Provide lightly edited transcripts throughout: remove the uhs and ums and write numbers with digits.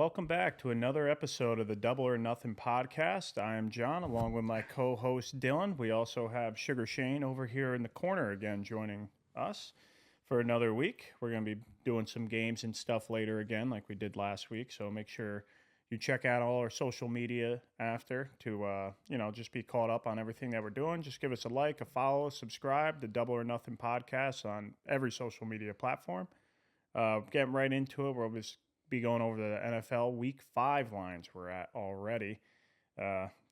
welcome back to another episode of the Double or Nothing podcast. I am John, along with my co-host Dylan. We also have Sugar Shane over here in the corner again, joining us for another week. We're going to be doing some games and stuff later again, like we did last week. So make sure you check out all our social media after to, just be caught up on everything that we're doing. Just give us a like, a follow, subscribe. The Double or Nothing podcast on every social media platform. Getting right into it, we'll just be going over the NFL Week 5 lines we're at already.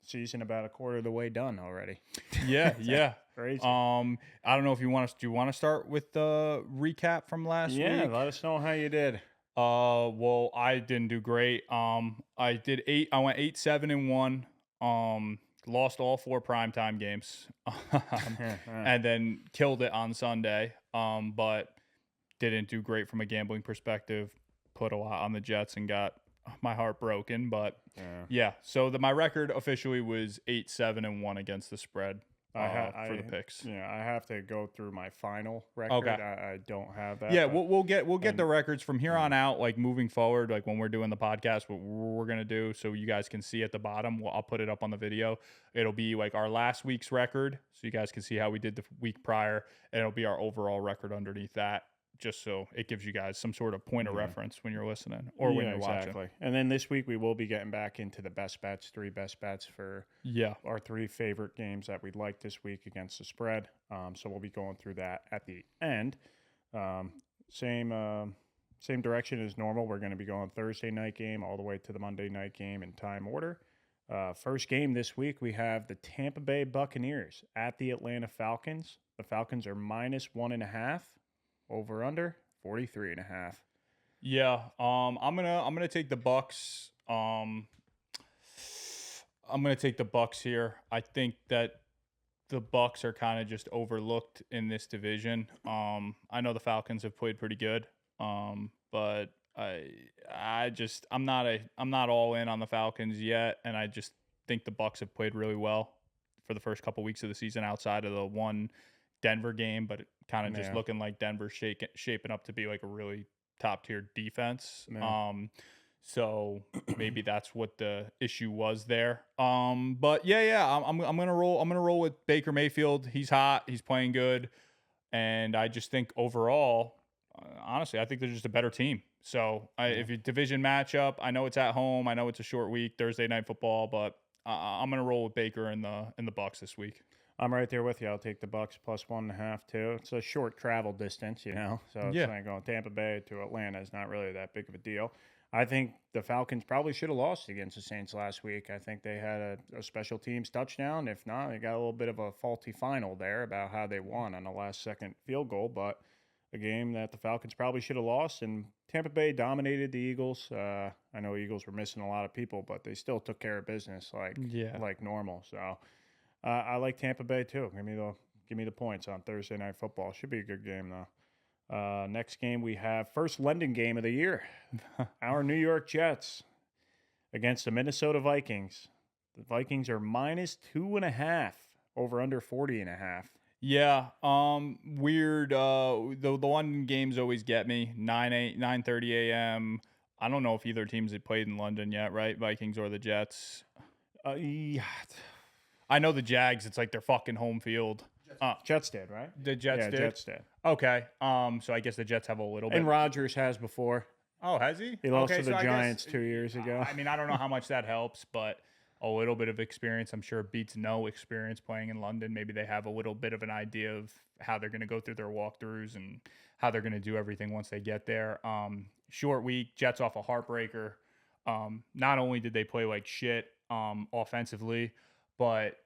Season about a quarter of the way done already. Yeah. Crazy. I don't know if you want to. Do you want to start with the recap from last week? Yeah, let us know how you did. Well, I didn't do great. I went 8-7-1. Lost all 4 primetime games, and then killed it on Sunday. But didn't do great from a gambling perspective. Put a lot on the Jets and got my heart broken. But yeah, so my record officially was 8-7-1 against the spread for the picks. Yeah, I have to go through my final record. Okay. I don't have that. Yeah, we'll get the records from here on out, like moving forward, like when we're doing the podcast, what we're gonna do, so you guys can see at the bottom. I'll put it up on the video. It'll be like our last week's record, so you guys can see how we did the week prior, and it'll be our overall record underneath that, just so it gives you guys some sort of point of reference when you're listening or when you're watching. And then this week we will be getting back into the best bets, 3 best bets for our 3 favorite games that we'd like this week against the spread. So we'll be going through that at the end. Same direction as normal. We're going to be going Thursday night game all the way to the Monday night game in time order. First game this week, we have the Tampa Bay Buccaneers at the Atlanta Falcons. The Falcons are -1.5. Over under 43.5. Yeah. I'm gonna take the Bucks. I'm gonna take the Bucks here. I think that the Bucks are kind of just overlooked in this division. I know the Falcons have played pretty good. But I'm not all in on the Falcons yet, and I just think the Bucks have played really well for the first couple weeks of the season outside of the one Denver game, but kind of just looking like Denver shaping up to be like a really top tier defense. So maybe that's what the issue was there. But I'm gonna roll. I'm gonna roll with Baker Mayfield. He's hot. He's playing good, and I just think overall, honestly, I think they're just a better team. So if you division matchup, I know it's at home. I know it's a short week, Thursday night football, but I'm gonna roll with Baker in the Bucks this week. I'm right there with you. I'll take the Bucks +1.5 too. It's a short travel distance, so it's like going Tampa Bay to Atlanta is not really that big of a deal. I think the Falcons probably should have lost against the Saints last week. I think they had a special teams touchdown. If not, they got a little bit of a faulty final there about how they won on the last second field goal, but a game that the Falcons probably should have lost, and Tampa Bay dominated the Eagles. I know Eagles were missing a lot of people, but they still took care of business like normal. So I like Tampa Bay too. Give me the points on Thursday Night Football. Should be a good game though. Next game we have first London game of the year. Our New York Jets against the Minnesota Vikings. The Vikings are -2.5 over under 40.5. Yeah. Weird. The London games always get me. 9:30 a.m. I don't know if either teams have played in London yet, right? Vikings or the Jets. Yeah. I know the Jags, it's like their fucking home field. Jets did, right? The Jets did? Jets did. Okay. So I guess the Jets have a little bit. And Rodgers has before. Oh, has he? He lost to the Giants 2 years ago. I mean, I don't know how much that helps, but a little bit of experience, I'm sure, beats no experience playing in London. Maybe they have a little bit of an idea of how they're going to go through their walkthroughs and how they're going to do everything once they get there. Short week, Jets off a heartbreaker. Not only did they play like shit offensively, but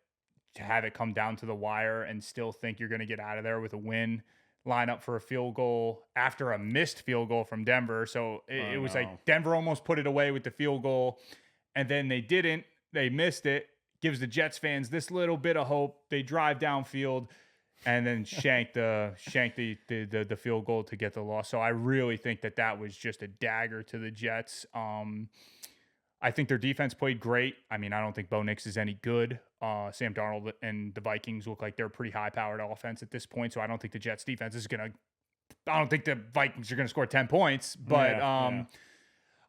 to have it come down to the wire and still think you're going to get out of there with a win, line up for a field goal after a missed field goal from Denver. So it was like Denver almost put it away with the field goal, and then they didn't. They missed it. Gives the Jets fans this little bit of hope. They drive downfield and then shank the field goal to get the loss. So I really think that was just a dagger to the Jets. I think their defense played great. I mean, I don't think Bo Nix is any good. Sam Darnold and the Vikings look like they're a pretty high-powered offense at this point, so I don't think the Jets defense is going to – I don't think the Vikings are going to score 10 points. But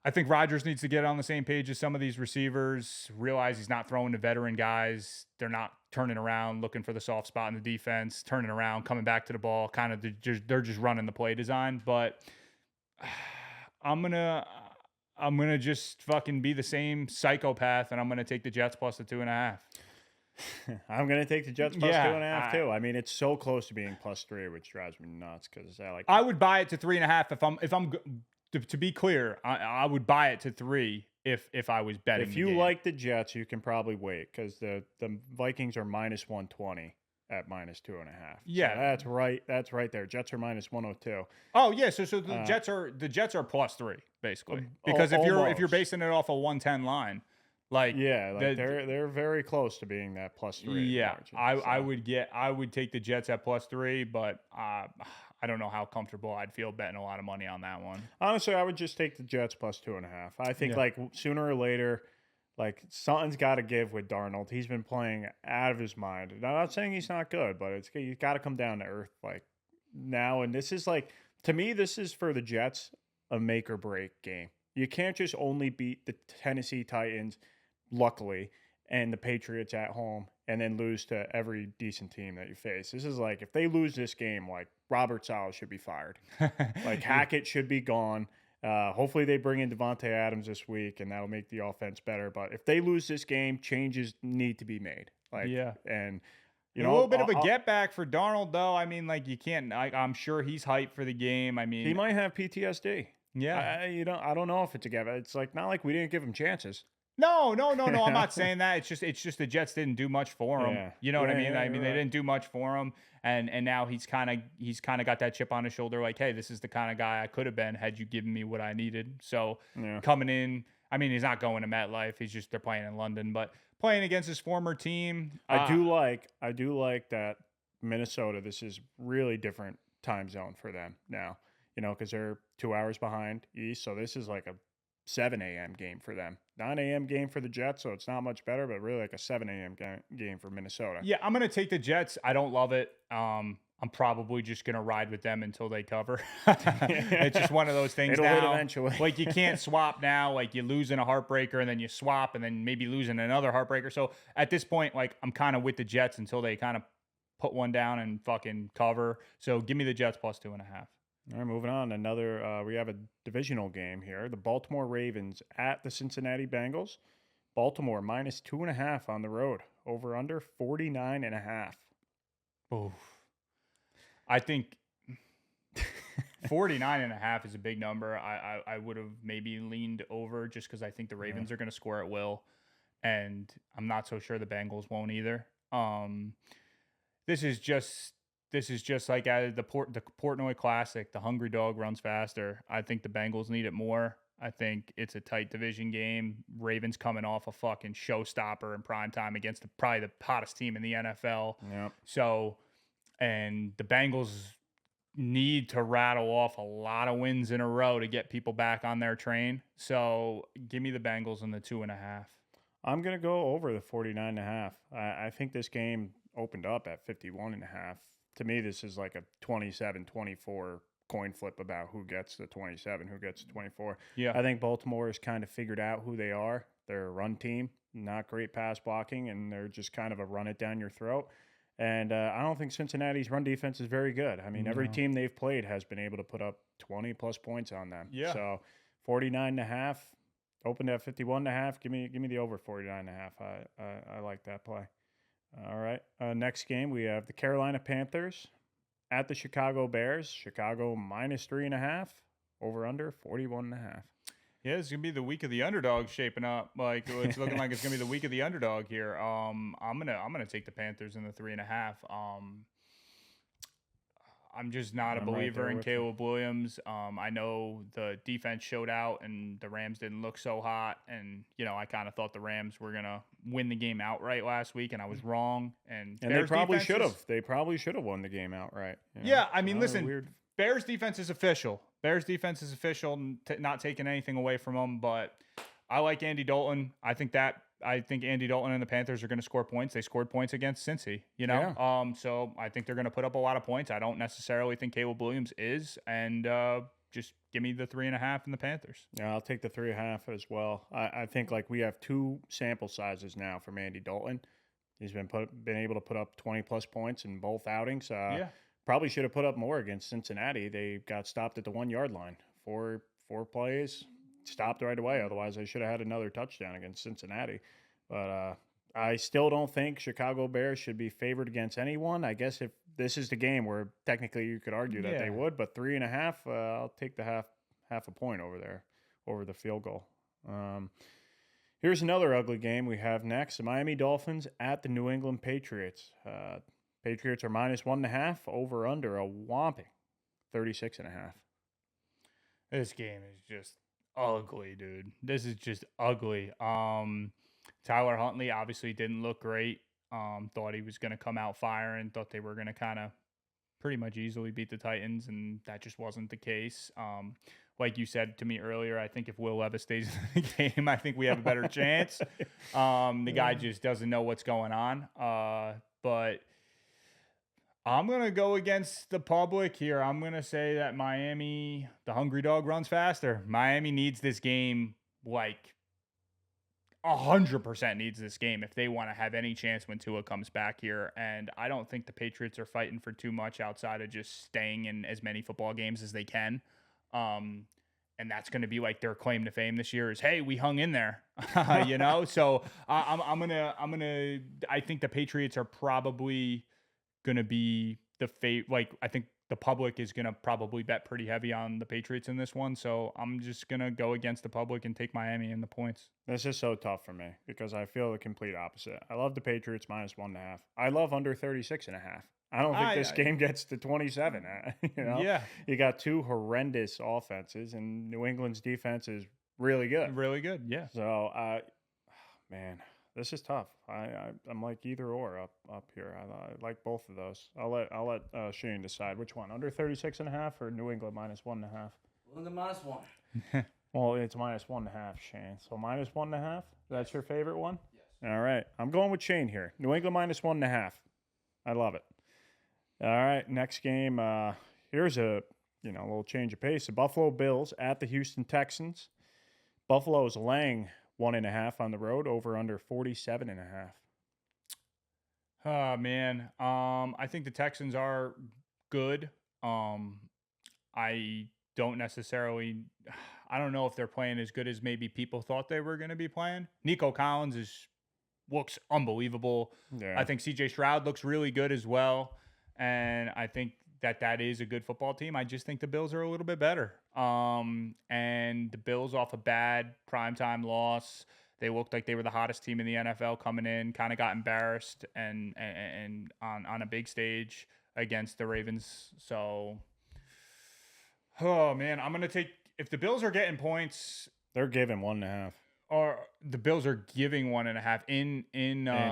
I think Rodgers needs to get on the same page as some of these receivers, realize he's not throwing to veteran guys. They're not turning around, looking for the soft spot in the defense, turning around, coming back to the ball. Kind of they're just running the play design. But I'm gonna just fucking be the same psychopath, and I'm gonna take the Jets plus the 2.5. I'm gonna take the Jets plus 2.5 too. I mean, it's so close to being +3, which drives me nuts because I would buy it to 3.5 if I'm to be clear. I would buy it to 3 if I was betting. If you like the Jets, you can probably wait because the Vikings are -120 at -2.5. Yeah, so that's right. That's right there. Jets are -102. Oh yeah, so the Jets are +3 basically because if you're basing it off a 110 line. Like they're very close to being that +3. Yeah, margin, I would take the Jets at +3, but I don't know how comfortable I'd feel betting a lot of money on that one. Honestly, I would just take the Jets plus 2.5. I think like sooner or later, like something's got to give with Darnold. He's been playing out of his mind. And I'm not saying he's not good, but he's got to come down to earth like now. And this is like, to me, this is for the Jets a make or break game. You can't just only beat the Tennessee Titans, luckily, and the Patriots at home and then lose to every decent team that you face. This is like, if they lose this game, like Robert Saleh should be fired. Like Hackett should be gone. Hopefully they bring in Devontae Adams this week and that'll make the offense better. But if they lose this game, changes need to be made. Like, and you know, a little bit of a get back for Darnold though. I mean, like you can't, I'm sure he's hyped for the game. I mean, he might have PTSD. Yeah. I don't know if it's a get back. It's like, not like we didn't give him chances. No. I'm not saying that. It's just the Jets didn't do much for him. Yeah. You know what I mean? Yeah, I mean, they didn't do much for him, and now he's kind of got that chip on his shoulder. Like, hey, this is the kind of guy I could have been had you given me what I needed. So coming in, I mean, he's not going to MetLife. They're playing in London, but playing against his former team. I do like that Minnesota. This is really different time zone for them now. You know, because they're 2 hours behind East, so this is like a 7 a.m. game for them. 9 a.m. game for the Jets, so it's not much better, but really like a 7 a.m. game for Minnesota. Yeah, I'm going to take the Jets. I don't love it. I'm probably just going to ride with them until they cover. It's just one of those things. It'll hit eventually. Like you can't swap now. Like you lose in a heartbreaker and then you swap and then maybe lose in another heartbreaker. So at this point, like I'm kind of with the Jets until they kind of put one down and fucking cover. So give me the Jets plus 2.5. All right, moving on. We have a divisional game here. The Baltimore Ravens at the Cincinnati Bengals. Baltimore -2.5 on the road. Over under 49.5. Oof. I think 49.5 is a big number. I would have maybe leaned over just because I think the Ravens are going to score at will. And I'm not so sure the Bengals won't either. This is just like the Portnoy Classic. The hungry dog runs faster. I think the Bengals need it more. I think it's a tight division game. Ravens coming off a fucking showstopper in prime time against probably the hottest team in the NFL. Yep. So, and the Bengals need to rattle off a lot of wins in a row to get people back on their train. So give me the Bengals in the 2.5. I'm going to go over the 49.5. I think this game opened up at 51.5. To me, this is like a 27-24 coin flip about who gets the 27, who gets the 24. Yeah. I think Baltimore has kind of figured out who they are. They're a run team, not great pass blocking, and they're just kind of a run it down your throat. And I don't think Cincinnati's run defense is very good. I mean, every team they've played has been able to put up 20-plus points on them. Yeah. So 49.5, opened at 51.5. Give me the over 49.5. I like that play. All right. Next game, we have the Carolina Panthers at the Chicago Bears. Chicago -3.5. Over under 41.5. Yeah, it's gonna be the week of the underdog shaping up. Like it's looking like it's gonna be the week of the underdog here. I'm gonna take the Panthers in the 3.5. I'm just not a believer in Caleb Williams. I know the defense showed out and the Rams didn't look so hot. And, you know, I kind of thought the Rams were going to win the game outright last week, and I was wrong. And they probably should have. They probably should have won the game outright. You know? Yeah, I mean, listen, Bears defense is official. Bears defense is official, not taking anything away from them. But I like Andy Dalton. I think Andy Dalton and the Panthers are going to score points. They scored points against Cincy, you know? Yeah. So I think they're going to put up a lot of points. I don't necessarily think Caleb Williams is. And just give me the 3.5 and the Panthers. Yeah, I'll take the 3.5 as well. I think like we have two sample sizes now from Andy Dalton. He's been able to put up 20 plus points in both outings. Yeah. Probably should have put up more against Cincinnati. They got stopped at the 1 yard line. Four plays, stopped right away. Otherwise, they should have had another touchdown against Cincinnati. But I still don't think Chicago Bears should be favored against anyone. I guess if this is the game where technically you could argue that they would, but 3.5, I'll take the half a point over there, over the field goal. Here's another ugly game we have next. The Miami Dolphins at the New England Patriots. Patriots are -1.5, over under a whopping 36.5. This game is just ugly, dude. This is just ugly. Tyler Huntley obviously didn't look great. Thought he was going to come out firing. Thought they were going to kind of pretty much easily beat the Titans, and that just wasn't the case. Like you said to me earlier, I think if Will Levis stays in the game, I think we have a better chance. The guy just doesn't know what's going on. But I'm going to go against the public here. I'm going to say that Miami, the hungry dog runs faster. Miami needs this game like 100% needs this game if they want to have any chance when Tua comes back here. And I don't think the Patriots are fighting for too much outside of just staying in as many football games as they can. And that's going to be like their claim to fame this year is, hey, we hung in there, So I think the Patriots are probably going to be I think the public is going to probably bet pretty heavy on the Patriots in this one. So I'm just going to go against the public and take Miami in the points. This is so tough for me because I feel the complete opposite. I love the Patriots -1.5. I love under 36.5. I don't think this game gets to 27. Yeah. You got two horrendous offenses, and New England's defense is really good. Really good, yeah. So, man, this is tough. I'm like either or up here. I like both of those. I'll let Shane decide which one. Under 36.5 or New England -1.5. Well, the -1. Well, it's -1.5, Shane. So -1.5. That's your favorite one? Yes. All right. I'm going with Shane here. New England -1.5. I love it. All right, next game. Here's a little change of pace. The Buffalo Bills at the Houston Texans. Buffalo is laying 1.5 on the road, over under 47.5. Oh man, I think the Texans are good. I don't know if they're playing as good as maybe people thought they were going to be playing. Nico Collins looks unbelievable. Yeah. I think CJ Stroud looks really good as well. And I think that is a good football team. I just think the Bills are a little bit better. And the Bills off a bad primetime loss. They looked like they were the hottest team in the NFL coming in, kind of got embarrassed and on a big stage against the Ravens. So, oh man, I'm going to take, if the Bills are getting points. They're giving 1.5. Or the Bills are giving 1.5 in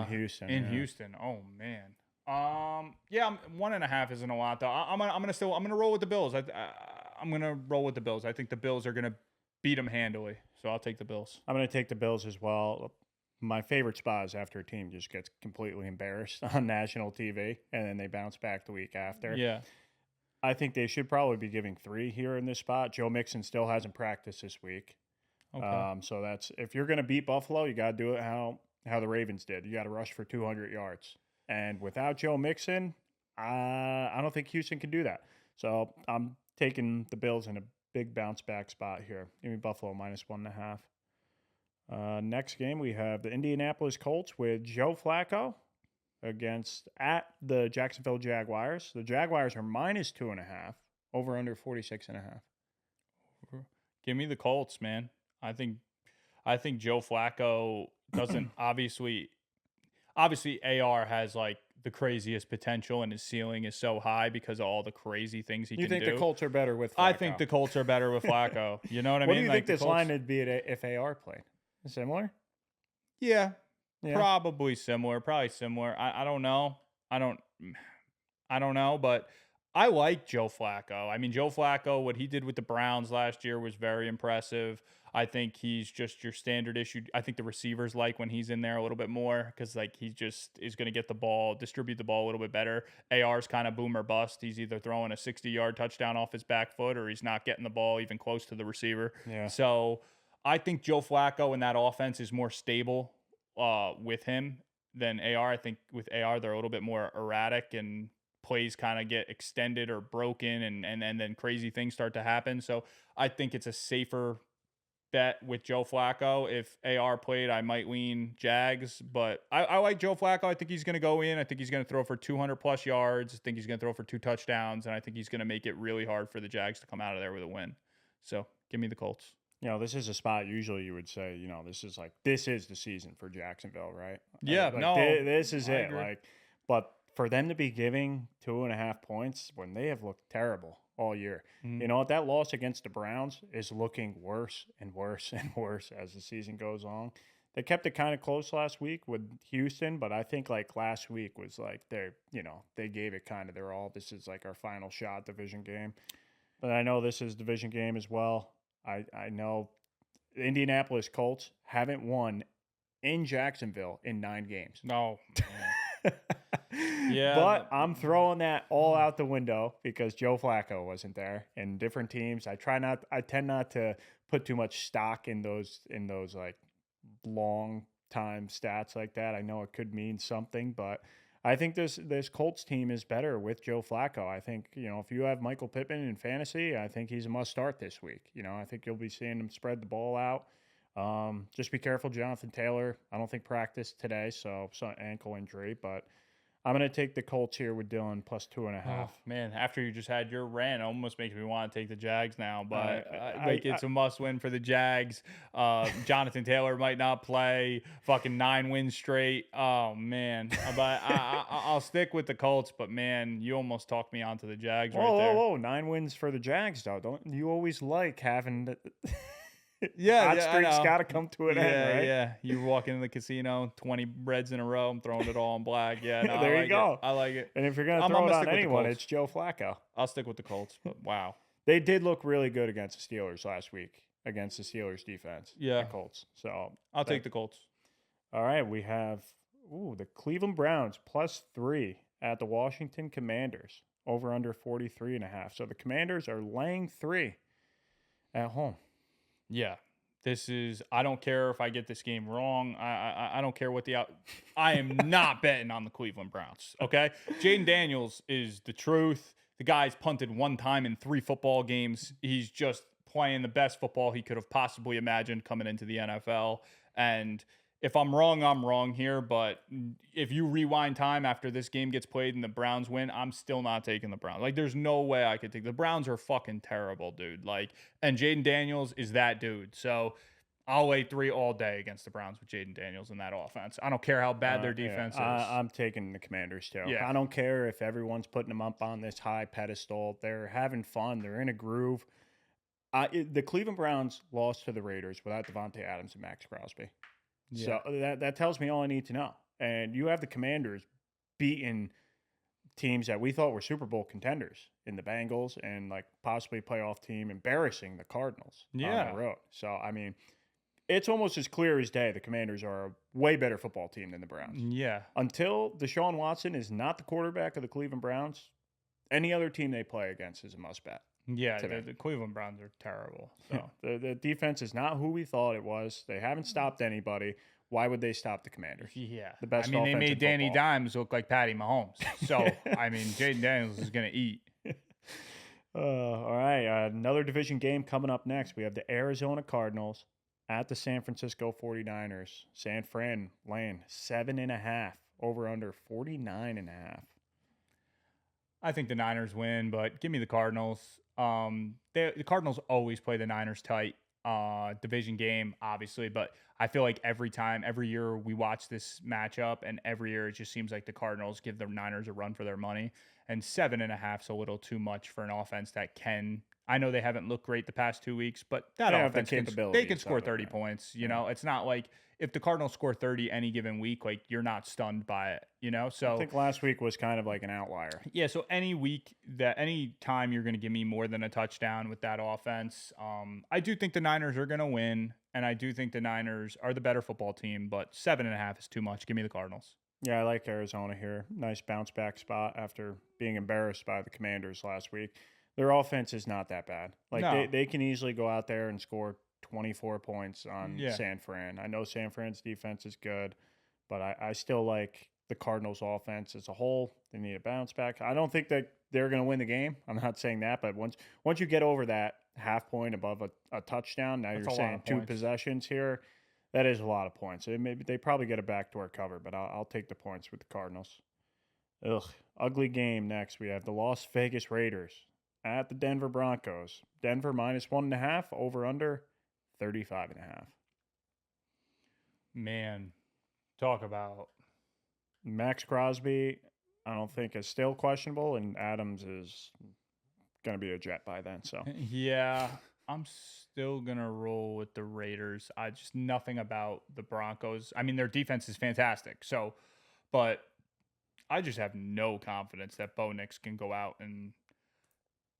Houston. Houston. Oh man. 1.5 isn't a lot though. I'm gonna roll with the Bills. I'm gonna roll with the Bills. I think the Bills are gonna beat them handily. So I'll take the Bills. I'm gonna take the Bills as well. My favorite spot is after a team just gets completely embarrassed on national TV and then they bounce back the week after. Yeah. I think they should probably be giving 3 here in this spot. Joe Mixon still hasn't practiced this week. Okay. So that's, if you're gonna beat Buffalo, you gotta do it how the Ravens did. You gotta rush for 200 yards. And without Joe Mixon, I don't think Houston can do that. So I'm taking the Bills in a big bounce back spot here. Give me Buffalo -1.5. Next game, we have the Indianapolis Colts with Joe Flacco at the Jacksonville Jaguars. The Jaguars are -2.5, over under 46.5. Give me the Colts, man. I think Joe Flacco doesn't obviously AR has like the craziest potential and his ceiling is so high because of all the crazy things he can do. You think the Colts are better with Flacco? I think the Colts are better with Flacco. You know what I mean? What do you think this Colts, line would be if AR played? Similar? Yeah, probably similar. Probably similar. I don't know. I don't know, but I like Joe Flacco. I mean, Joe Flacco, what he did with the Browns last year was very impressive. I think he's just your standard issue. I think the receivers like when he's in there a little bit more because like he just is going to get the ball, distribute the ball a little bit better. AR's kind of boom or bust. He's either throwing a 60-yard touchdown off his back foot or he's not getting the ball even close to the receiver. Yeah. So I think Joe Flacco in that offense is more stable with him than AR. I think with AR, they're a little bit more erratic and plays kind of get extended or broken and then crazy things start to happen. So I think it's a safer bet with Joe Flacco. If AR played, I might lean Jags, but I like Joe Flacco. I think he's going to go in. I think he's going to throw for 200 plus yards. I think he's going to throw for 2 touchdowns, and I think he's going to make it really hard for the Jags to come out of there with a win. So give me the Colts. You know, this is a spot usually you would say, you know, this is the season for Jacksonville, right? Yeah, like, no, this is I it. agree. Like, but for them to be giving 2.5 points when they have looked terrible all year, you know what? That loss against the Browns is looking worse and worse and worse as the season goes on. They kept it kind of close last week with Houston, but I think like last week was like they gave it kind of their all. This is like our final shot division game. But I know this is division game as well. I know the Indianapolis Colts haven't won in Jacksonville in 9 games. No. Yeah. But I'm throwing that all out the window because Joe Flacco wasn't there and different teams. I tend not to put too much stock in those like long time stats like that. I know it could mean something, but I think this Colts team is better with Joe Flacco. I think, you know, if you have Michael Pittman in fantasy, I think he's a must start this week. You know, I think you'll be seeing him spread the ball out. Just be careful, Jonathan Taylor. I don't think practiced today, so some ankle injury, but I'm going to take the Colts here with Dylan plus 2.5. Oh, man, after you just had your rant, it almost makes me want to take the Jags now. But it's a must win for the Jags. Jonathan Taylor might not play. Fucking 9 wins straight. Oh man, but I'll stick with the Colts. But man, you almost talked me onto the Jags right there. Whoa! 9 wins for the Jags, though. Don't you always like having the Hot streak's got to come to an end, right? Yeah, you walk into the casino, 20 Reds in a row. I'm throwing it all in black. Yeah, no, There I you like go. It. I like it. And if you're going to I'm throw it gonna on stick with the anyone, Colts. it's Joe Flacco. I'll stick with the Colts. But wow. They did look really good against the Steelers last week, against the Steelers defense. Yeah. The Colts. So I'll take the Colts. All right, we have the Cleveland Browns plus 3 at the Washington Commanders, over under 43.5. So the Commanders are laying 3 at home. Yeah. I don't care if I get this game wrong. I don't care what I am not betting on the Cleveland Browns. Okay. Jaden Daniels is the truth. The guy's punted 1 time in 3 football games. He's just playing the best football he could have possibly imagined coming into the NFL. And if I'm wrong here, but if you rewind time after this game gets played and the Browns win, I'm still not taking the Browns. Like, there's no way I could take the Browns are fucking terrible, dude. Like, and Jaden Daniels is that dude. So I'll lay 3 all day against the Browns with Jaden Daniels in that offense. I don't care how bad their defense is. I'm taking the Commanders too. Yeah. I don't care if everyone's putting them up on this high pedestal. They're having fun. They're in a groove. The Cleveland Browns lost to the Raiders without Devontae Adams and Max Crosby. Yeah. So that tells me all I need to know. And you have the Commanders beating teams that we thought were Super Bowl contenders in the Bengals and like possibly playoff team, embarrassing the Cardinals on the road. So, I mean, it's almost as clear as day the Commanders are a way better football team than the Browns. Yeah. Until Deshaun Watson is not the quarterback of the Cleveland Browns, any other team they play against is a must bet. Yeah, today. the Cleveland Browns are terrible. So The defense is not who we thought it was. They haven't stopped anybody. Why would they stop the Commanders? yeah, The best I mean, they offense in made Danny football. Dimes look like Patty Mahomes. So I mean, Jaden Daniels is gonna eat. All right, another division game coming up next. We have the Arizona Cardinals at the San Francisco 49ers. San Fran laying 7.5, over under 49.5. I think the Niners win, but give me the Cardinals. The Cardinals always play the Niners tight. Division game, obviously, but I feel like every year we watch this matchup, and every year it just seems like the Cardinals give the Niners a run for their money. And 7.5 is a little too much for an offense that can I know they haven't looked great the past 2 weeks, but that They have the offense they can capabilities score of it, 30 yeah. points. You know, it's not like if the Cardinals score 30 any given week, like you're not stunned by it. You know, I so think last week was kind of like an outlier. yeah, so any time you're going to give me more than a touchdown with that offense, I do think the Niners are going to win, and I do think the Niners are the better football team. But 7.5 is too much. Give me the Cardinals. Yeah, I like Arizona here. Nice bounce back spot after being embarrassed by the Commanders last week. Their offense is not that bad. Like No. they can easily go out there and score 24 points on Yeah. San Fran. I know San Fran's defense is good, but I still like the Cardinals offense as a whole. They need a bounce back. I don't think that they're going to win the game. I'm not saying that, but once you get over that half point above a touchdown, now That's you're a lot saying of two points. possessions here. That is a lot of points. Maybe they probably get a backdoor cover, but I'll take the points with the Cardinals. Ugh, ugly game next. We have the Las Vegas Raiders at the Denver Broncos. Denver minus 1.5, over under 35.5. Man, talk about Max Crosby, I don't think is still questionable, and Adams is going to be a Jet by then. So yeah. I'm still gonna roll with the Raiders. I just nothing about the Broncos. I mean, their defense is fantastic. So, but I just have no confidence that Bo Nix can go out and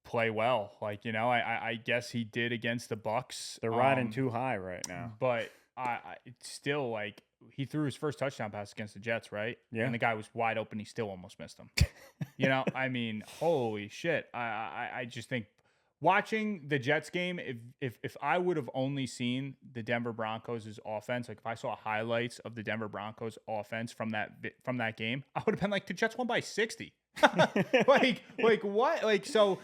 play well. Like, you know, I guess he did against the Bucks. they're riding too high right now. But it's still like he threw his first touchdown pass against the Jets, right? Yeah. And the guy was wide open. He still almost missed him. You know, I mean, holy shit. I just think watching the Jets game, if I would have only seen the Denver Broncos' offense, like if I saw highlights of the Denver Broncos offense from that game, I would have been like, the Jets won by 60. like what? Like so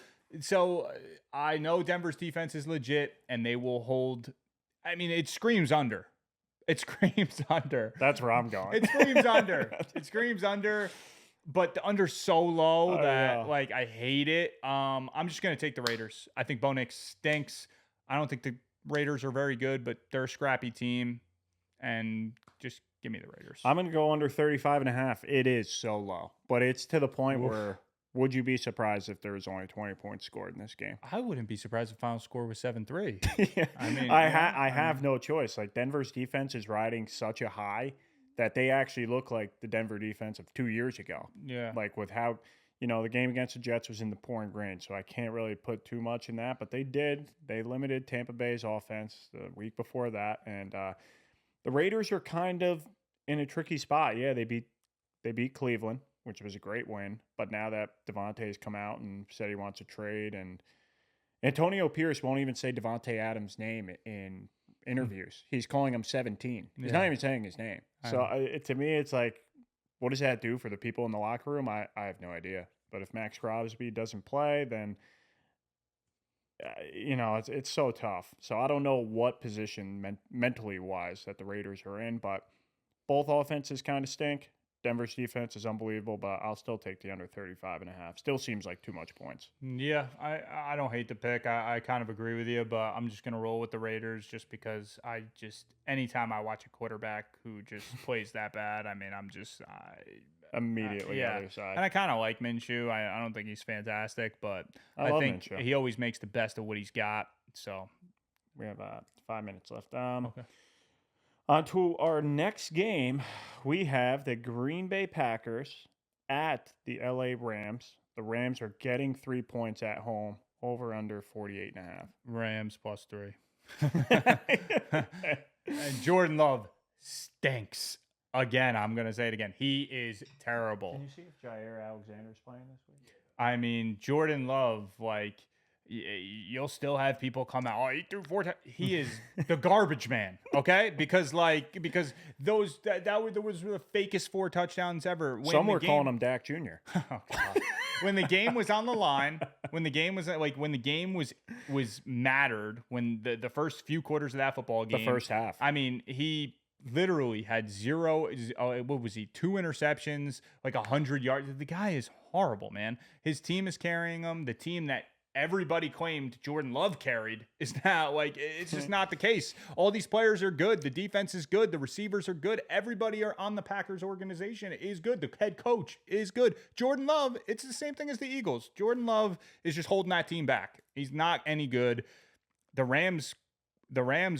I know Denver's defense is legit and they will hold. I mean, it screams under. It screams under. That's where I'm going. It screams under. It screams under. But the under's so low that yeah. like I hate it. I'm just gonna take the Raiders. I think Bo Nix stinks. I don't think the Raiders are very good, but they're a scrappy team. And just give me the Raiders. I'm going to go under 35.5. It is so low, but it's to the point Oof. where would you be surprised if there was only 20 points scored in this game? I wouldn't be surprised if the final score was 7-3. I mean, I yeah, have no choice. Like Denver's defense is riding such a high that they actually look like the Denver defense of 2 years ago. Yeah. Like with how, the game against the Jets was in the pouring rain, so I can't really put too much in that, but they did. They limited Tampa Bay's offense the week before that, and the Raiders are kind of in a tricky spot. Yeah, they beat Cleveland, which was a great win, but now that Devontae's come out and said he wants a trade, and Antonio Pierce won't even say Devontae Adams' name in interviews. He's calling him 17. He's not even saying his name. So to me, it's like, what does that do for the people in the locker room? I have no idea. But if Max Crosby doesn't play, then it's so tough. So I don't know what position mentally wise that the Raiders are in, but both offenses kind of stink. Denver's defense is unbelievable, but I'll still take the under 35.5. Still seems like too much points. Yeah, I don't hate the pick. I kind of agree with you, but I'm just going to roll with the Raiders just because anytime I watch a quarterback who just plays that bad, I mean, Immediately yeah. other side. And I kind of like Minshew. I don't think he's fantastic, but I I love think Minshew. he always makes the best of what he's got. So, We have 5 minutes left. okay. On to our next game, we have the Green Bay Packers at the LA Rams. The Rams are getting 3 points at home, over under 48.5. Rams +3. And Jordan Love stinks. Again, I'm going to say it again. He is terrible. Can you see if Jair Alexander's playing this week? I mean, Jordan Love, like, you'll still have people come out. Oh, he threw 4 times. He is the garbage man, okay? Because there was the fakest 4 touchdowns ever. When Some the were game- calling him Dak Jr. Oh, God. When the game was on the line, when the game was mattered, when the first few quarters of that football game, The first half. I mean, he literally had 0. What was he? 2 interceptions, like 100 yards. The guy is horrible, man. His team is carrying him. The team that everybody claimed Jordan Love carried is now like, it's just not the case. All these players are good. The defense is good. The receivers are good. Everybody are on the Packers organization is good. The head coach is good. Jordan Love, it's the same thing as the Eagles. Jordan Love is just holding that team back. He's not any good. The Rams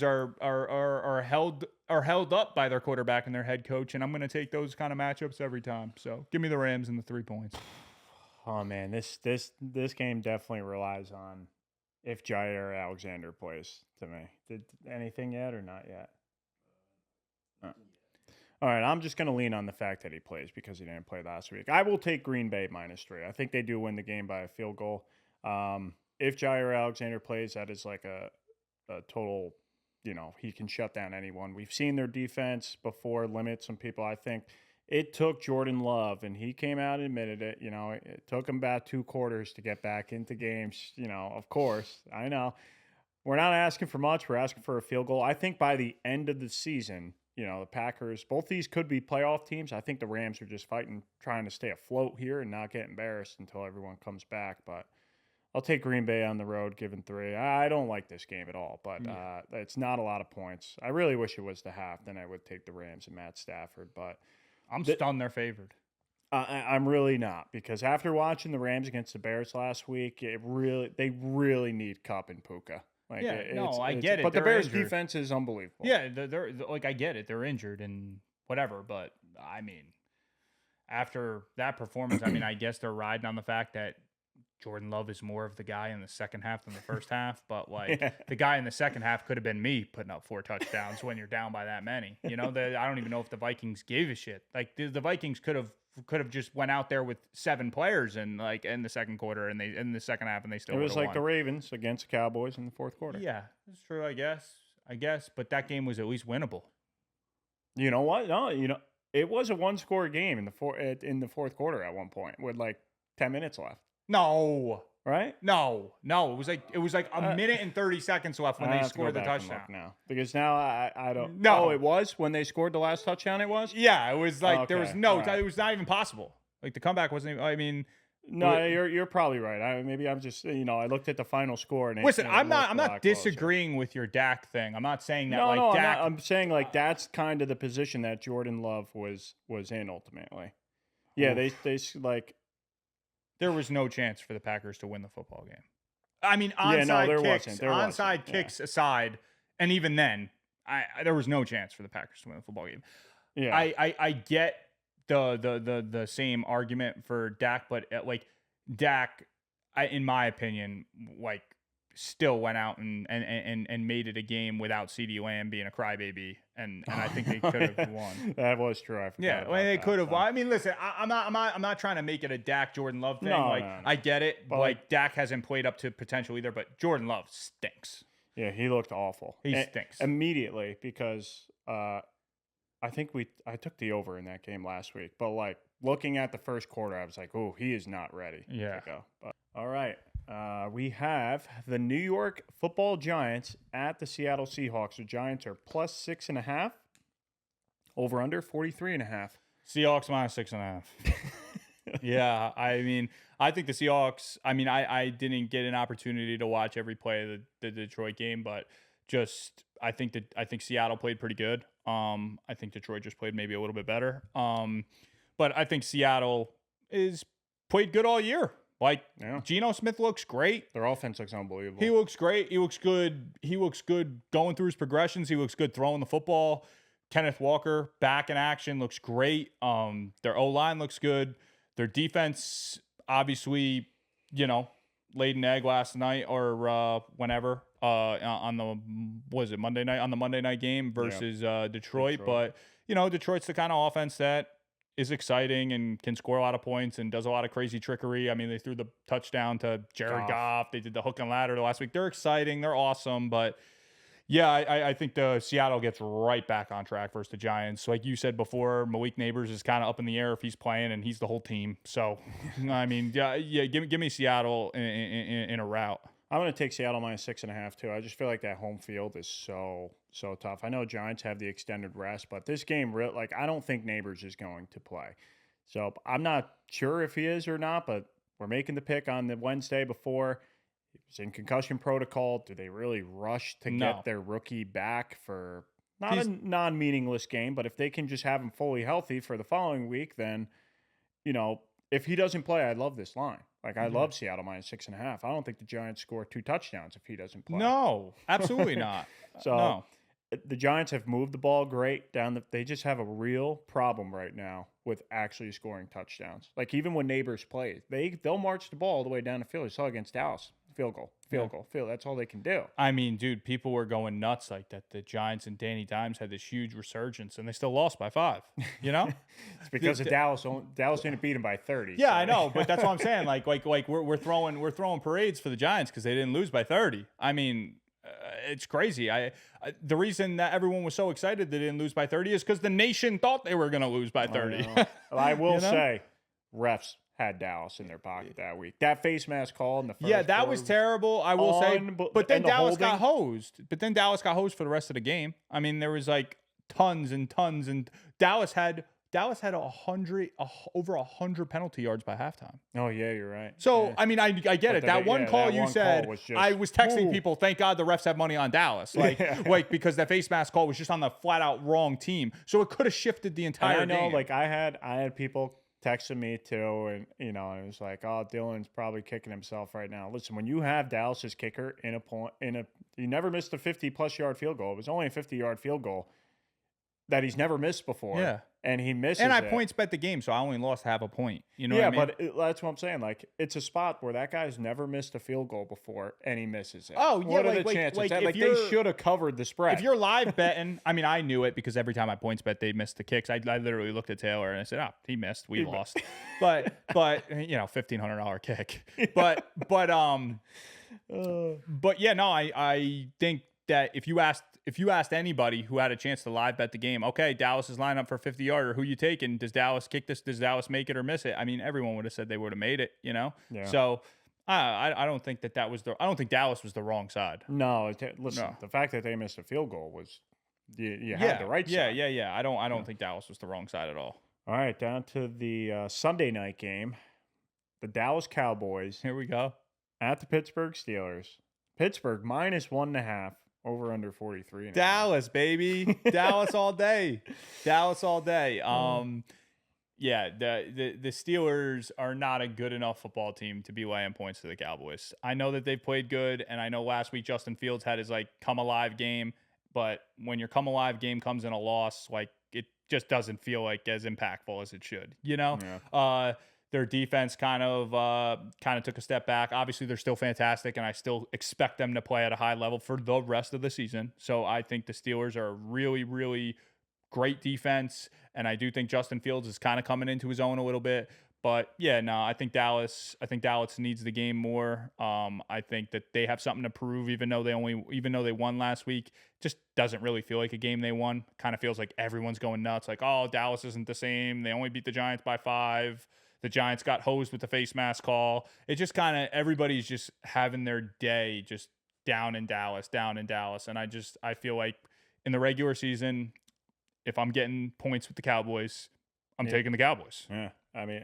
are held up by their quarterback and their head coach, and I'm going to take those kind of matchups every time. So give me the Rams and the 3 points. Oh man, this game definitely relies on if Jair Alexander plays to me. Did anything yet or not yet? No. All right, I'm just going to lean on the fact that he plays because he didn't play last week. I will take Green Bay -3. I think they do win the game by a field goal. If Jair Alexander plays, that is like a total, he can shut down anyone. We've seen their defense before limit some people. I think it took Jordan Love, and he came out and admitted it. It took him about 2 quarters to get back into games. Of course, I know. We're not asking for much. We're asking for a field goal. I think by the end of the season, the Packers, both these could be playoff teams. I think the Rams are just fighting, trying to stay afloat here and not get embarrassed until everyone comes back. But I'll take Green Bay on the road, given 3. I don't like this game at all, but it's not a lot of points. I really wish it was the half. Then I would take the Rams and Matt Stafford, but I'm stunned they're favored. I'm really not, because after watching the Rams against the Bears last week, they really need Kupp and Puka. I get it. But the Bears' injured. defense is unbelievable. Yeah, they're like, I get it. They're injured and whatever, but I mean, after that performance, I guess they're riding on the fact that Jordan Love is more of the guy in the second half than the first half, but the guy in the second half could have been me putting up 4 touchdowns when you're down by that many. I don't even know if the Vikings gave a shit. Like the Vikings could have just went out there with 7 players in the second quarter and they in the second half and they still. It was like won. the Ravens against the Cowboys in the fourth quarter. Yeah, it's true. I guess, but that game was at least winnable. You know what? No, it was a 1-score game in the fourth quarter at one point with like 10 minutes left. No. Right? No. It was like a minute and 30 seconds left when they scored the touchdown. Now, because now I don't. No, it was when they scored the last touchdown. It was. Yeah, it was like there was no. Right. It was not even possible. Like the comeback wasn't. No, you're probably right. Maybe I'm just I looked at the final score and listen. I'm not disagreeing with your Dak thing. I'm not saying that Dak. I'm saying that's kind of the position that Jordan Love was in ultimately. Yeah, they like. There was no chance for the Packers to win the football game. Onside kicks aside, and even then, there was no chance for the Packers to win the football game. Yeah, I get the same argument for Dak, but Dak, in my opinion, still went out and made it a game without CeeDee Lamb being a crybaby, and I think they could have won. That was true. They could have won. Listen, I'm not trying to make it a Dak Jordan Love thing. No. I get it, but Dak hasn't played up to potential either. But Jordan Love stinks. Yeah, he looked awful. He stinks immediately because I took the over in that game last week. But looking at the first quarter, I was like, oh, he is not ready. Yeah. To go. But, all right. We have the New York Football Giants at the Seattle Seahawks. The Giants are +6.5. Over under 43.5. Seahawks -6.5. Yeah, I think the Seahawks. I didn't get an opportunity to watch every play of the Detroit game, but I think Seattle played pretty good. I think Detroit just played maybe a little bit better. But I think Seattle is played good all year. Geno Smith looks great. Their offense looks unbelievable. He looks great. He looks good. He looks good going through his progressions. He looks good throwing the football. Kenneth Walker back in action looks great. Their O-line looks good. Their defense, obviously, laid an egg last night or whenever on the Monday night, on the Monday night game versus Detroit. But Detroit's the kind of offense that is exciting and can score a lot of points and does a lot of crazy trickery. They threw the touchdown to Jared Goff. They did the hook and ladder last week. They're exciting. They're awesome. But yeah, I think the Seattle gets right back on track versus the Giants. Like you said before, Malik Neighbors is kind of up in the air if he's playing, and he's the whole team. So, give me Seattle in a route. I'm going to take Seattle -6.5 too. I just feel like that home field is so tough. I know Giants have the extended rest, but this game, I don't think Neighbors is going to play. So I'm not sure if he is or not, but we're making the pick on the Wednesday before. He was in concussion protocol. Do they really rush to get their rookie back for not a non-meaningless game, but if they can just have him fully healthy for the following week, then, if he doesn't play, I love this line. Like, I love Seattle minus 6.5. I don't think the Giants score 2 touchdowns if he doesn't play. No, absolutely not. So No. the Giants have moved the ball great down they just have a real problem right now with actually scoring touchdowns. Like, even when Neighbors play, they'll march the ball all the way down the field. You saw against Dallas. Field goal. That's all they can do. I mean, dude, people were going nuts like that. The Giants and Danny Dimes had this huge resurgence, and they still lost by 5. You know, It's because of Dallas. Dallas didn't beat them by 30. yeah, so- I know, but that's what I'm saying. Like we're throwing parades for the Giants because they didn't lose by 30. I mean, it's crazy. The reason that everyone was so excited they didn't lose by 30 is because the nation thought they were going to lose by 30. I will You know? say, refs had Dallas in their pocket that week. That face mask call in the first Yeah, that quarter was terrible. I will say, but then and the Dallas got holding- hosed. But then Dallas got hosed for the rest of the game. I mean, there was like tons and tons, and Dallas had over 100 penalty yards by halftime. Oh yeah, you're right. So Yeah. I mean, I get it. That one call that you one said, call was just, I was texting woo. people. Thank God the refs have money on Dallas, like because that face mask call was just on the flat out wrong team. So it could have shifted the And entire I know, game. like I had people texting me too, and it was like, oh, Dylan's probably kicking himself right now. Listen, when you have Dallas's kicker he never missed a 50+ yard field goal. It was only a 50-yard field goal that he's never missed before. Yeah. And he misses and I it. points bet the game, so I only lost half a point. You know Yeah, what I mean? but that's what I'm saying. Like, it's a spot where that guy's never missed a field goal before, and he misses it. Oh, yeah, what are like- the chances? like, That, if like they you're- should have covered the spread. If you're live betting, I mean, I knew it because every time I points bet, they missed the kicks. I literally looked at Taylor and I said, "Oh, he missed. We lost." But $1,500 kick. But yeah, no, I think that if you asked anybody who had a chance to live bet the game, okay, Dallas is lined up for 50-yarder. Who you taking? Does Dallas kick this? Does Dallas make it or miss it? I mean, everyone would have said they would have made it. You know. Yeah. So. I don't think that was I don't think Dallas was the wrong side. No, listen, No. the fact that they missed a field goal was you had the right side. Yeah. I don't think Dallas was the wrong side at all. All right, down to the Sunday night game. The Dallas Cowboys Here we go. at the Pittsburgh Steelers. Pittsburgh minus 1.5, over under 43. Dallas, baby. Dallas all day. Dallas all day. Yeah, the Steelers are not a good enough football team to be laying points to the Cowboys. I know that they've played good, and I know last week Justin Fields had his come alive game, but when your come alive game comes in a loss, like it just doesn't feel like as impactful as it should. You know? Yeah. Their defense kind of took a step back. Obviously, they're still fantastic, and I still expect them to play at a high level for the rest of the season. So I think the Steelers are really, really great defense, and I do think Justin Fields is kind of coming into his own a little bit. But yeah, no, I think Dallas needs the game more. I think that they have something to prove, even though they won last week. Just doesn't really feel like a game they won. Kind of feels like everyone's going nuts. Like, oh, Dallas isn't the same. They only beat the Giants by 5. The Giants got hosed with the face mask call. It just kind of everybody's just having their day just down in Dallas. And I feel like in the regular season, if I'm getting points with the Cowboys, I'm taking the Cowboys. Yeah, I mean,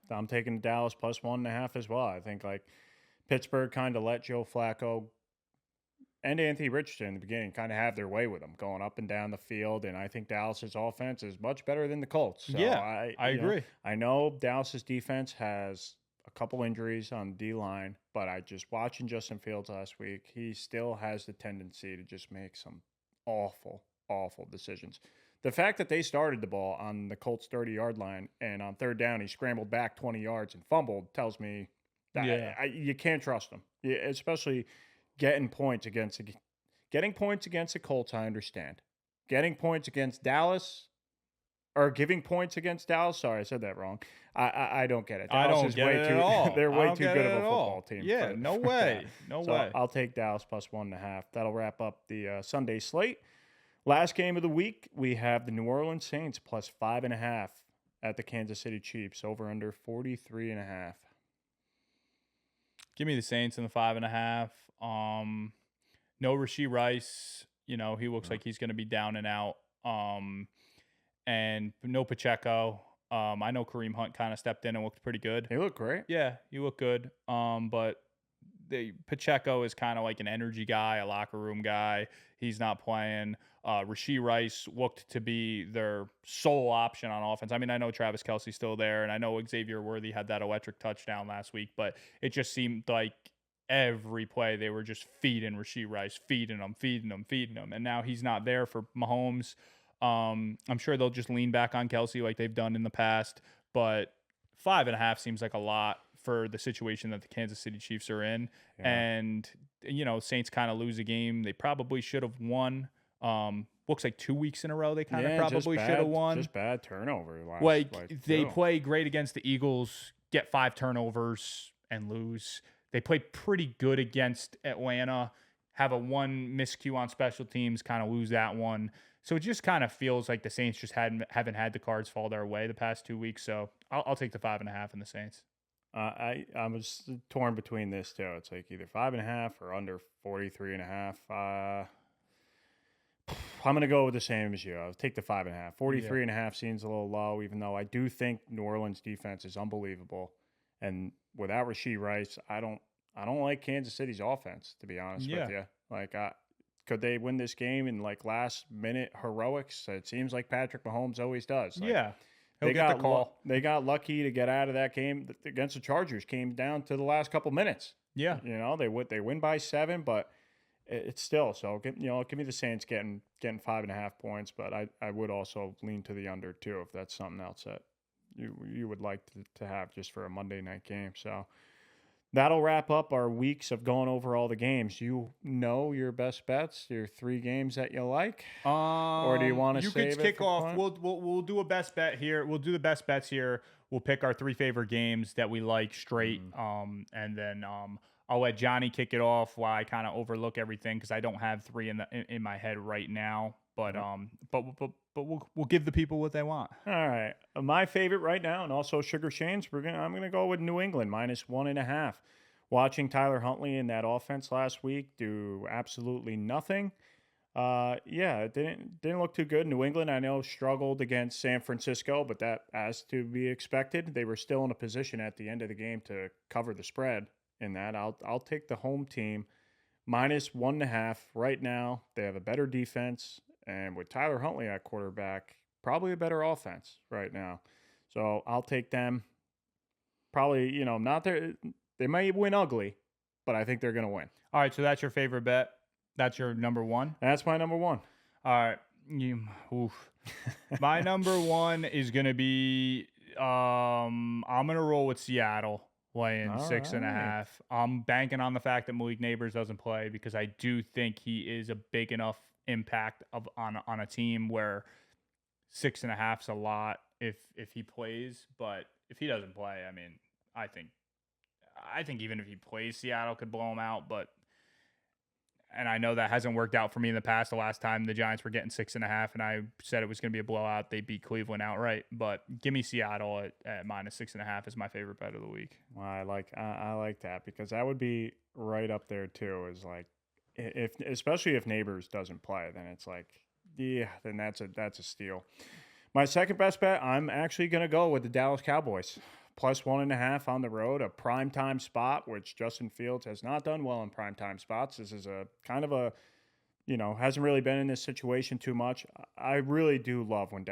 I'm taking Dallas plus 1.5 as well. I think like Pittsburgh kind of let Joe Flacco and Anthony Richardson in the beginning kind of have their way with them, going up and down the field. And I think Dallas's offense is much better than the Colts. So Yeah, I you know, agree. I know Dallas's defense has a couple injuries on the D-line, but I just watching Justin Fields last week, he still has the tendency to just make some awful, awful decisions. The fact that they started the ball on the Colts 30-yard line and on third down he scrambled back 20 yards and fumbled tells me that you can't trust him, especially getting points against the Colts. I understand. Getting points against Dallas or giving points against Dallas. Sorry, I said that wrong. I don't get it. Dallas I don't is get way it too, at all. They're I way don't too get good it of a at all. football team. Yeah, no way. No So way. I'll take Dallas plus 1.5. That'll wrap up the Sunday slate. Last game of the week, we have the New Orleans Saints plus 5.5 at the Kansas City Chiefs, over under 43.5. Give me the Saints in the 5.5. No Rashee Rice. You know, he looks like he's going to be down and out. And no Pacheco. I know Kareem Hunt kind of stepped in and looked pretty good. They look great. Yeah, you look good. But Pacheco is kind of like an energy guy, a locker room guy. He's not playing. Rashee Rice looked to be their sole option on offense. I mean, I know Travis Kelce's still there, and I know Xavier Worthy had that electric touchdown last week, but it just seemed like every play they were just feeding Rashee Rice, feeding him. And now he's not there for Mahomes. I'm sure they'll just lean back on Kelce like they've done in the past, but 5.5 seems like a lot for the situation that the Kansas City Chiefs are in. Yeah. And, Saints kind of lose a game they probably should have won. Looks like 2 weeks in a row they kind of probably should have won. Just bad turnover. They play great against the Eagles, get 5 turnovers and lose. They play pretty good against Atlanta, have a 1 miscue on special teams, kind of lose that one. So it just kind of feels like the Saints just haven't had the cards fall their way the past 2 weeks. So I'll take the 5.5 in the Saints. I was torn between this too. It's like either 5.5 or under 43.5. I'm going to go with the same as you. I'll take the 5.5. 43.5 seems a little low, even though I do think New Orleans defense is unbelievable. And without Rashee Rice, I don't like Kansas City's offense, to be honest with you. Like, could they win this game in like last minute heroics? It seems like Patrick Mahomes always does. Like, he'll get the call. They got lucky to get out of that game against the Chargers. Came down to the last couple minutes. Yeah, they win by 7, but it's still so. Give me the Saints getting 5.5 points, but I would also lean to the under too if that's something else that you would like to have just for a Monday night game. So that'll wrap up our weeks of going over all the games. You know your best bets, your 3 games that you like, or do you want to save it? You could kick off. We'll do a best bet here. We'll do the best bets here. We'll pick our 3 favorite games that we like straight, and then I'll let Johnny kick it off while I kind of overlook everything because I don't have 3 in my head right now. But we'll give the people what they want. All right, my favorite right now, and also Sugar Shane's. I'm gonna go with New England -1.5. Watching Tyler Huntley in that offense last week do absolutely nothing. It didn't look too good. New England, I know, struggled against San Francisco, but that as to be expected. They were still in a position at the end of the game to cover the spread. In that, I'll take the home team -1.5 right now. They have a better defense. And with Tyler Huntley at quarterback, probably a better offense right now. So I'll take them. Probably, not there. They might win ugly, but I think they're going to win. All right, so that's your favorite bet. That's your number 1. That's my number 1. All right, my number 1 is going to be. I'm going to roll with Seattle. Laying 6.5. Right. I'm banking on the fact that Malik Neighbors doesn't play because I do think he is a big enough impact on a team where 6.5 is a lot if he plays, but if he doesn't play, I mean, I think even if he plays, Seattle could blow him out. And I know that hasn't worked out for me in the past. The last time the Giants were getting 6.5, and I said it was going to be a blowout, they beat Cleveland outright. But give me Seattle at -6.5 is my favorite bet of the week. Well, I like that because that would be right up there too. Is like especially if Neighbors doesn't play, then it's like, then that's a steal. My second best bet, I'm actually going to go with the Dallas Cowboys. +1.5 on the road, a primetime spot, which Justin Fields has not done well in primetime spots. This is a kind of a, hasn't really been in this situation too much. I really do love when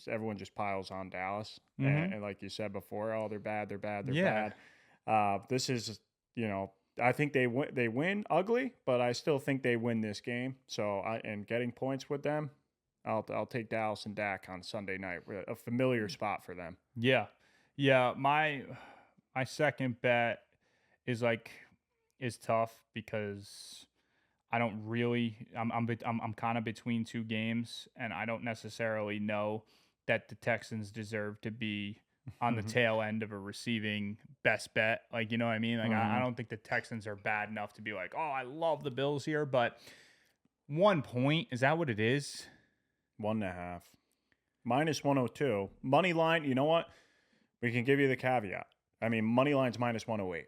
everyone just piles on Dallas. Mm-hmm. And like you said before, they're bad, they're bad. This is, I think they win ugly, but I still think they win this game. So and getting points with them, I'll take Dallas and Dak on Sunday night, a familiar spot for them. Yeah, my second bet is tough because I don't really I'm kind of between 2 games, and I don't necessarily know that the Texans deserve to be on the tail end of a receiving best bet. Like, you know what I mean? Like, I don't think the Texans are bad enough to be like, oh, I love the Bills here, but 1 point, is that what it is? 1.5. -102. Money line, you know what? We can give you the caveat. I mean, money line's -108.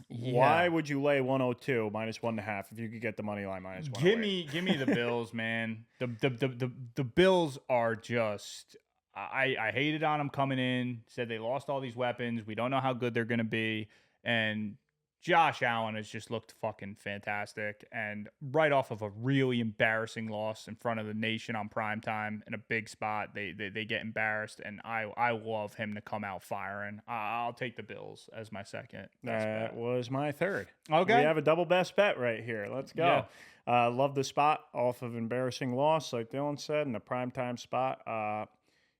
Yeah. Why would you lay 102 -1.5 if you could get the money line -108? Give me the Bills, man. The Bills are just. I hated on them coming in. Said they lost all these weapons. We don't know how good they're going to be, and Josh Allen has just looked fucking fantastic, and right off of a really embarrassing loss in front of the nation on prime time in a big spot, they get embarrassed, and I love him to come out firing. I'll take the Bills as my second best That bet. was my third. Okay. We have a double best bet right here. Let's go. Love the spot off of embarrassing loss, like Dylan said, in a primetime spot.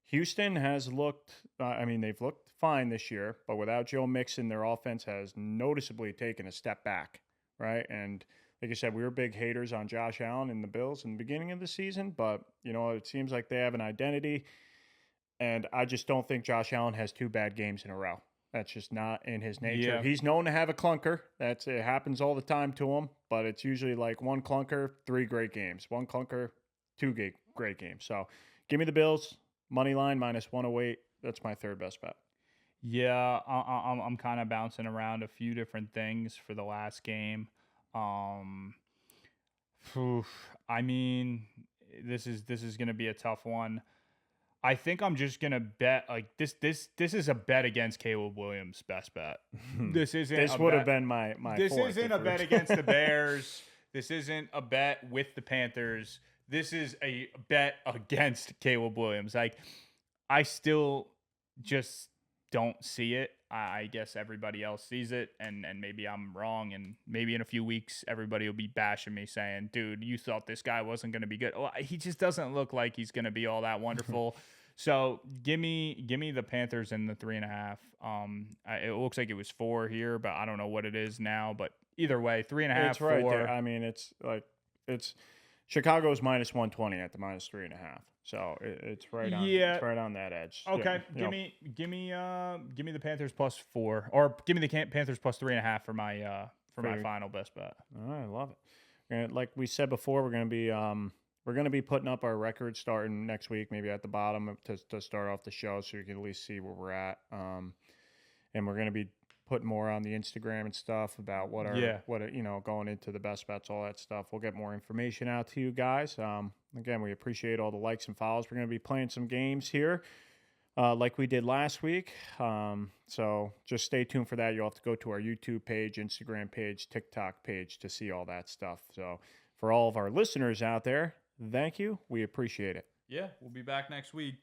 Houston has looked, they've looked fine this year, but without Joe Mixon, their offense has noticeably taken a step back, right? And like I said, we were big haters on Josh Allen and the Bills in the beginning of the season, but, it seems like they have an identity, and I just don't think Josh Allen has 2 bad games in a row. That's just not in his nature. Yeah. He's known to have a clunker. It happens all the time to him, but it's usually like 1 clunker, 3 great games. 1 clunker, 2 great games. So give me the Bills. Money line -108. That's my third best bet. Yeah, I'm kind of bouncing around a few different things for the last game. I mean, this is gonna be a tough one. I think I'm just gonna bet like this is a bet against Caleb Williams' best bet. This isn't. This would have been my. This fourth isn't if a we bet were- against the Bears. This isn't a bet with the Panthers. This is a bet against Caleb Williams. Like, I still just don't see it. I guess everybody else sees it, and maybe I'm wrong, and maybe in a few weeks everybody will be bashing me saying, dude, you thought this guy wasn't going to be good. Well, he just doesn't look like he's going to be all that wonderful. So give me the Panthers in the 3.5. It looks like it was 4 here, but I don't know what it is now. But either way, 3.5. It's right 4. there. I mean, it's Chicago's -120 at the -3.5. So it's right on. Yeah. It's right on that edge. Okay, Yeah, give me the Panthers +4, or give me the Panthers +3.5 for my Fair. final best bet. All right, I love it. And like we said before, we're gonna be putting up our record starting next week, maybe at the bottom to start off the show, so you can at least see where we're at. And we're gonna be putting more on the Instagram and stuff about what going into the best bets, all that stuff. We'll get more information out to you guys. Again, we appreciate all the likes and follows. We're gonna be playing some games here. Like we did last week. So just stay tuned for that. You'll have to go to our YouTube page, Instagram page, TikTok page to see all that stuff. So for all of our listeners out there, thank you. We appreciate it. Yeah, we'll be back next week.